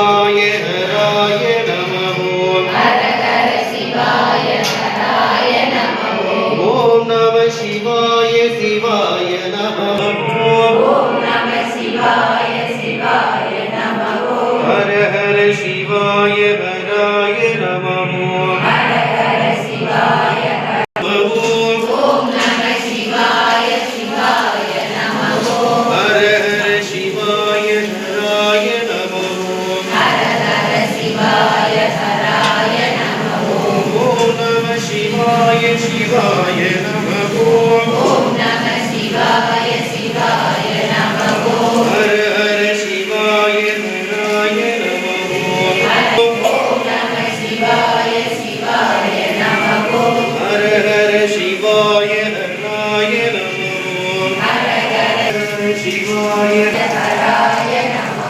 சிவாய ஹராய நமோ. ஹர ஹர சிவாய ஹராய நமோ. ஓம் நம சிவாய சிவாய நமோ. ஓம் நம சிவாய சிவாய நமோ. ஹர ஹர சிவாய ஹராய நமோ. ஹர ஹர சிவாய நமோ. ஓம் நம சிவாய சிவாய நமோ. ஹர ஹர சிவாய ஹராய நமோ. ஹர ஹர சிவாய ஹராய நமோ. ஓம் நம சிவாய சிவாய நமோ. ஓம் நம சிவாய சிவாய நமோ. ஹர ஹர சிவாய ஹராய நமோ. ஓம் நம சிவாய சிவாய நமோ. ஹர ஹர சிவாய ஹராய நமோ. ஹர ஹர சிவாய ஹராய நமோ.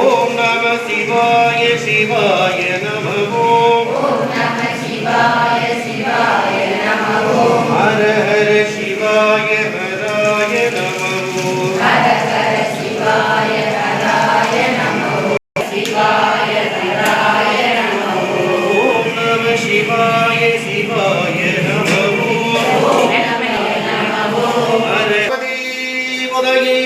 ஓம் நம சிவாய சிவாய நமோ. ஓம் நம சிவாய சிவாய நமோ. ஹர ஹர சிவாய ஹராய நமோ. ஹர ஹர சிவாய ஹராய நமோ. சிவாய ஹராய நமோ. ஓம் நம சிவாய சிவாய நமோ. ஓம் நம நமோ. ஹர பதி உதயே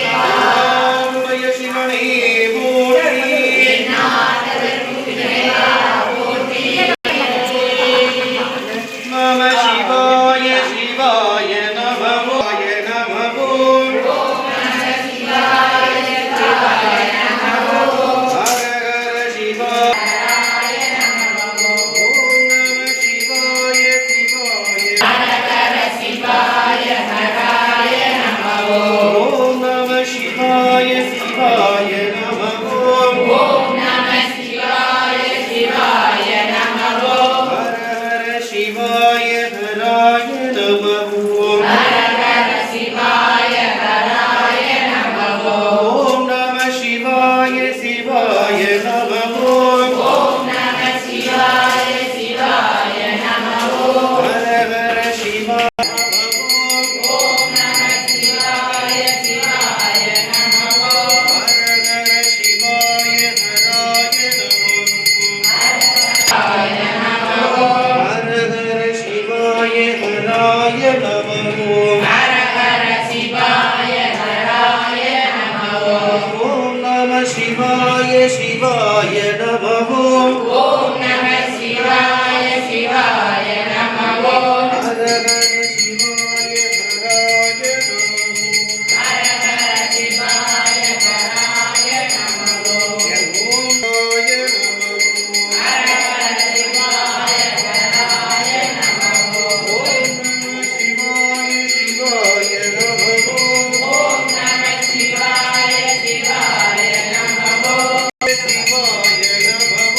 நாமுடைய சிவனே போற்றி. நம சிவாய சிவாய நமோ. நமோ. ஓம் நம சிவாய சிவாய நமோ. ஹர ஹர சிவாய நமோ. ஓம் நம சிவாய சிவாய. ஹர ஹர சிவாய ஹராய நமோ. ஓம் நம சிவாய சிவாய நமோ. ஓம் நம சிவாய சிவாய நமோ. ஹர ஹர சிவாய ஹராய நமோ. ஹர ஹர சிவாய ஹராய நமோ. ஓம் நம சிவாய சிவாய நமோ. ஓம் நம சிவாய சிவாய நமோ. ஹர ஹர சிவாய நமோ. ஓம் நம சிவாய சிவாய நமோ. ஹர ஹர சிவாய ஹராய நமோ. ஹர ஹர சிவாய ஹராய நமோ. ஹர ஹர சிவாய ஹராய நமோ. ஓம் நம சிவாய சிவாய நமோ. ஓம் நம சிவாய சிவாய நமோ. ஹர ஹர சிவாய ஹராய நமோ. ஹர ஹர சிவாய ஹராய நமோ. ஓம் நாய நமோ. ஹர ஹர சிவாய ஹராய நமோ. ஓம் நம சிவாய சிவாய நமோ. ஓம் நம சிவாய சிவாய நமோ. சிவாய நமோ.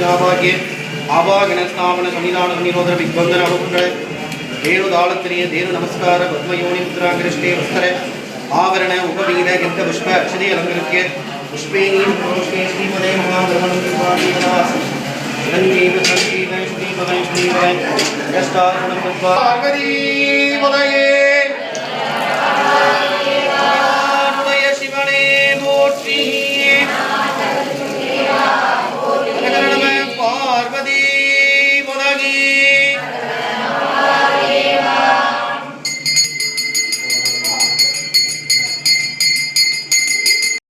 ஞாபாகிய ஆவாகன ஸ்தாபன சன்னிதான நிரோதன விக்பந்தன அனுகுண்டே தேனு தாளத்திரிய தேனு நமஸ்கார பத்மயோனி முத்ராங்கிருஷ்டே வஸ்தர ஆவரண உபவீன கந்த புஷ்ப அக்ஷதே அலங்கரிக்க புஷ்பேனீம் புரோஷ்ணே ஸ்ரீமதே மகாபிரமணம் விவாதீனாஸ் சங்கீத சங்கீத ஸ்ரீமதே ஸ்ரீமதே யஷ்டாரணம் பார்வதி உதயே